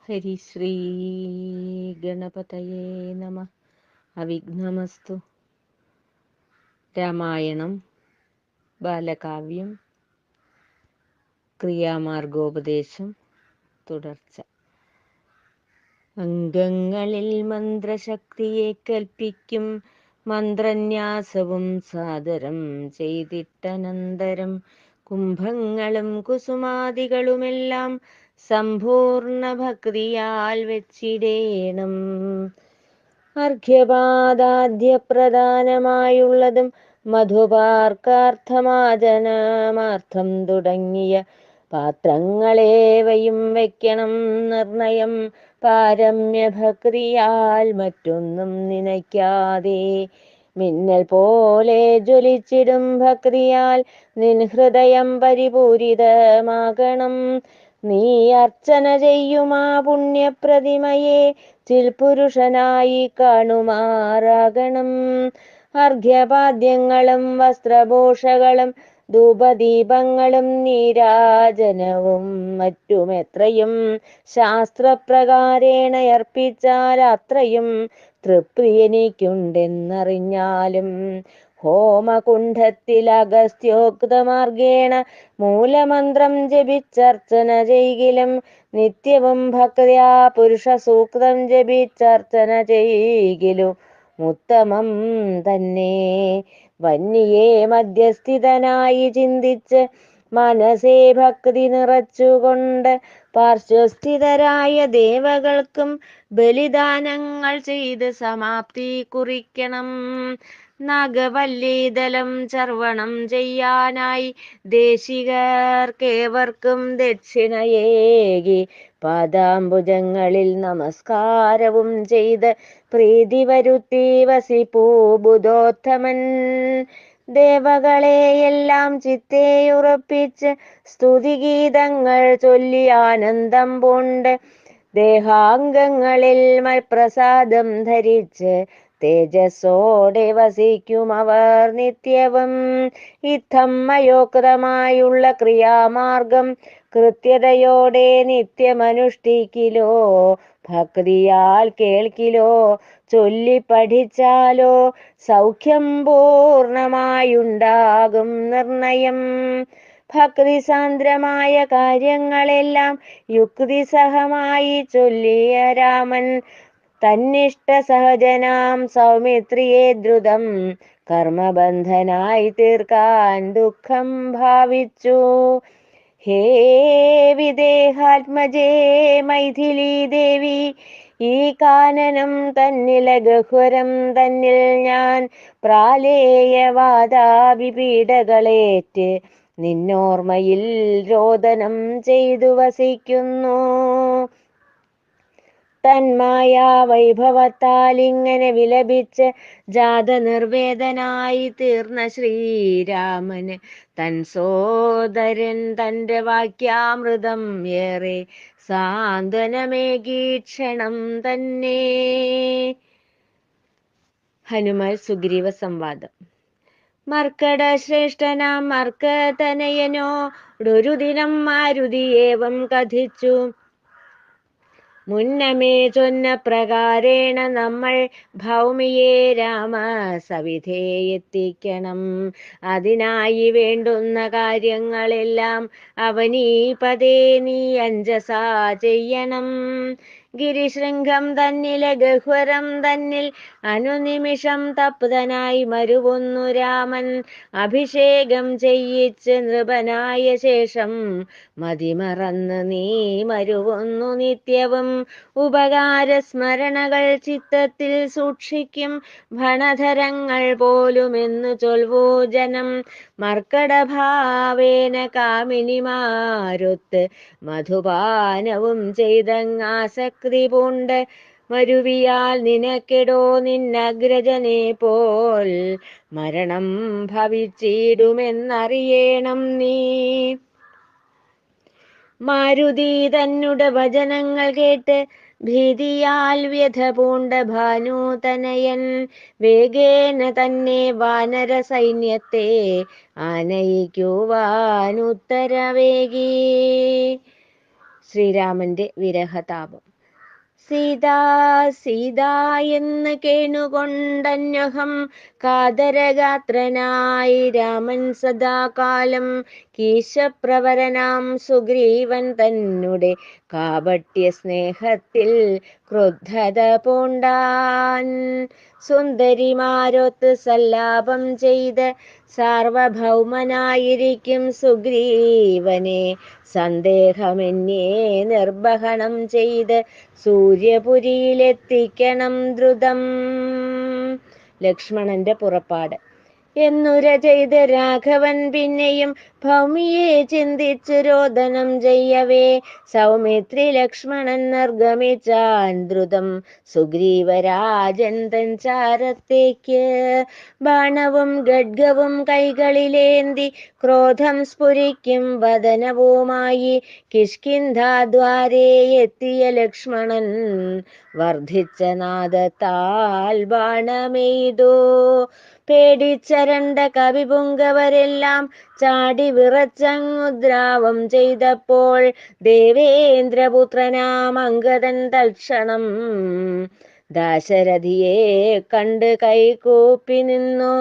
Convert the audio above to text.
ഹരിശ്രീ ഗണപതയേ നമ. അവിഘ്നമസ്തു. രാമായണം ബാലകാവ്യം ക്രിയാമാർഗോപദേശം തുടർച്ച. അംഗങ്ങളിൽ മന്ത്രശക്തിയെ കൽപ്പിക്കും മന്ത്രന്യാസവും സാദരം ചെയ്തിട്ടനന്തരം കുംഭങ്ങളും കുസുമാദികളുമെല്ലാം സമ്പൂർണ്ണ ഭക്തിയാൽ വെച്ചിടേണം. അർഘ്യപാദാദ്യപ്രധാനമായുള്ളതും മധുപാർക്കാർത്ഥമാചനമാർത്ഥം തുടങ്ങിയ പാത്രങ്ങളേവയും വയ്ക്കണം നിർണയം. പാരമ്യഭക്തിയാൽ മറ്റൊന്നും നനയ്ക്കാതെ മിന്നൽ പോലെ ജ്വലിച്ചിടും ഭക്തിയാൽ നിൻ ഹൃദയം പരിപൂരിതമാകണം. നീ അർച്ചന ചെയ്യുമാ പുണ്യപ്രതിമയെ ചിൽപുരുഷനായി കാണുമാറാകണം. അർഘ്യപാദ്യങ്ങളും വസ്ത്രഭൂഷകളും ധൂപദീപങ്ങളും നീരാജനവും മറ്റുമെത്രയും ശാസ്ത്രപ്രകാരേണ അർപ്പിച്ചാൽ അത്രയും തൃപ്തി എനിക്കുണ്ടെന്നറിഞ്ഞാലും ഹോമകുണ്ഠത്തിൽ അഗസ്ത്യോക്തമാർഗേണ മൂലമന്ത്രം ജപിച്ചർച്ചന ചെയ്കിലും നിത്യവും ഭക്തിയാ പുരുഷ സൂക്തം ജപിച്ചർച്ചന ചെയ്കിലും ഉത്തമം തന്നെ. വന്യയെ മധ്യസ്ഥിതനായി ചിന്തിച്ച് മനസ്സേ ഭക്തി നിറച്ചുകൊണ്ട് പാർശ്വസ്ഥിതരായ ദേവകൾക്കും ബലിദാനങ്ങൾ ചെയ്ത് സമാപ്തി കുറിക്കണം. നാഗവല്ലീതലം ചർവണം ചെയ്യാനായി ദേശികർക്കേവർക്കും ദക്ഷിണയേകി പാദാംബുജങ്ങളിൽ നമസ്കാരവും ചെയ്ത് പ്രീതി വരുത്തി വസിപ്പൂ ബുധോത്തമൻ. ദേവകളെയെല്ലാം ചിത്തേയുറപ്പിച്ച് സ്തുതിഗീതങ്ങൾ ചൊല്ലി ആനന്ദം പൂണ്ട് ദേഹാംഗങ്ങളിൽ പ്രസാദം ധരിച്ച് തേജസ്സോടെ വസിക്കുമവർ നിത്യവും. ഇത്തം മയോക്തമായുള്ള ക്രിയാമാർഗം കൃത്യതയോടെ നിത്യമനുഷ്ഠിക്കിലോ ഭക്തിയാൽ കേൾക്കിലോ ചൊല്ലി പഠിച്ചാലോ സൗഖ്യം പൂർണമായുണ്ടാകും നിർണയം. ഭക്തിസാന്ദ്രമായ കാര്യങ്ങളെല്ലാം യുക്തിസഹമായി ചൊല്ലിയ രാമൻ തന്നിഷ്ട സഹജനാം സൗമിത്രിയെ ദ്രുതം കർമ്മബന്ധനായി തീർക്കാൻ ദുഃഖം ഭാവിച്ചു. ഹേ വിദേഹാത്മജേ മൈഥിലീ ദേവി, ഈ കാനനം തന്നില ഗഹ്വരം തന്നിൽ ഞാൻ പ്രാലേയവാദാഭിപീഡകളേറ്റ് നിന്നോർമ്മയിൽ രോദനം ചെയ്തു വസിക്കുന്നു. തന്മായാ വൈഭവത്താൽ ഇങ്ങനെ വിലപിച്ച് ജാതനിർവേദനായി തീർന്ന ശ്രീരാമന് തൻ സോദരൻ തൻ്റെ വാക്യാമൃതം ഏറെ സാന്ത്വനമേകീക്ഷണം തന്നെ. ഹനുമാൻ സുഗ്രീവ സംവാദം. മർക്കട ശ്രേഷ്ഠനാം മർക്കതനയനോടൊരു ദിനം മാരുതി ഏവം കഥിച്ചു. മുന്നമേ ചൊന്ന പ്രകാരേണ നമ്മൾ ഭൗമിയെ രാമ സവിധേ എത്തിക്കണം. അതിനായി വേണ്ടുന്ന കാര്യങ്ങളെല്ലാം അവനീപതേ നീ അഞ്ജസാ ചെയ്യണം. ഗിരിശൃംഗം തന്നിലെ ഗഹ്വരം തന്നിൽ അനുനിമിഷം തപ്തനായി മരുവുന്നു രാമൻ. അഭിഷേകം ചെയ്യിച്ച് നൃപനായ ശേഷം മതിമറന്ന് നീ മരുവുന്നു നിത്യവും. ഉപകാരസ്മരണകൾ ചിത്തത്തിൽ സൂക്ഷിക്കും ഭണധരങ്ങൾ പോലുമെന്നു ചൊൽവൂ ജനം. മർക്കടഭാവേന കാമിനിമാരൊത്ത് മധുപാനവും ചെയ്തങ്ങാസക്തി പൂണ്ട് മരുവിയാൽ നിനക്കെടോ നിന്നഗ്രജനെ പോൽ മരണം ഭവിച്ചിടുമെന്നറിയേണം നീ. മാരുതി തന്നുടെ വചനങ്ങൾ കേട്ട് ഭീതിയാൽ വ്യഥ പൂണ്ട ഭാനുതനയൻ വേഗേന തന്നെ വാനര സൈന്യത്തെ ആനയിക്കുവാൻ ഉത്തരവേകി. ശ്രീരാമന്റെ വിരഹതാപം. സീതാ സീതാ എന്ന് കേണുകൊണ്ടന്വഹം കാതരഗാത്രനായി രാമൻ സദാകാലം കീശപ്രവരനാം സുഗ്രീവൻ തന്നെ കാപട്യ സ്നേഹത്തിൽ ക്രുദ്ധത പൂണ്ടാൻ. സുന്ദരിമാരൊത്ത് സല്ലാപം ചെയ്ത് സാർവഭൗമനായിരിക്കും സുഗ്രീവനെ സന്ദേഹമെന്നേ നിർവഹണം ചെയ്ത് സൂര്യപുരിയിലെത്തിക്കണം ദ്രുതം. ലക്ഷ്മണന്റെ പുറപ്പാട്. എന്നുര ചെയ്ത് രാഘവൻ പിന്നെയും ഭൗമിയെ ചിന്തിച്ചു രോദനം ചെയ്യവേ സൗമിത്രി ലക്ഷ്മണൻ നിർഗമിച്ചാൻ ദ്രുതം സുഗ്രീവരാജൻ തൻ ചാരത്തേക്ക്. ബാണവും ഖഡ്ഗവും കൈകളിലേന്തി ക്രോധം സ്ഫുരിക്കും വദനവുമായി കിഷ്കിന്ധാദ്വാരേ എത്തിയ ലക്ഷ്മണൻ വർദ്ധിച്ച നാദത്താൽ ബാണമെയ്തു. പേടിച്ചരണ്ട കവിപുങ്കവരെല്ലാം ചാടി വിറച്ചങ്ങുദ്രാവം ചെയ്തപ്പോൾ ദേവേന്ദ്രപുത്രനാം അംഗദൻ തൽക്ഷണം ദാശരഥിയെ കണ്ട് കൈകൂപ്പി നിന്നു.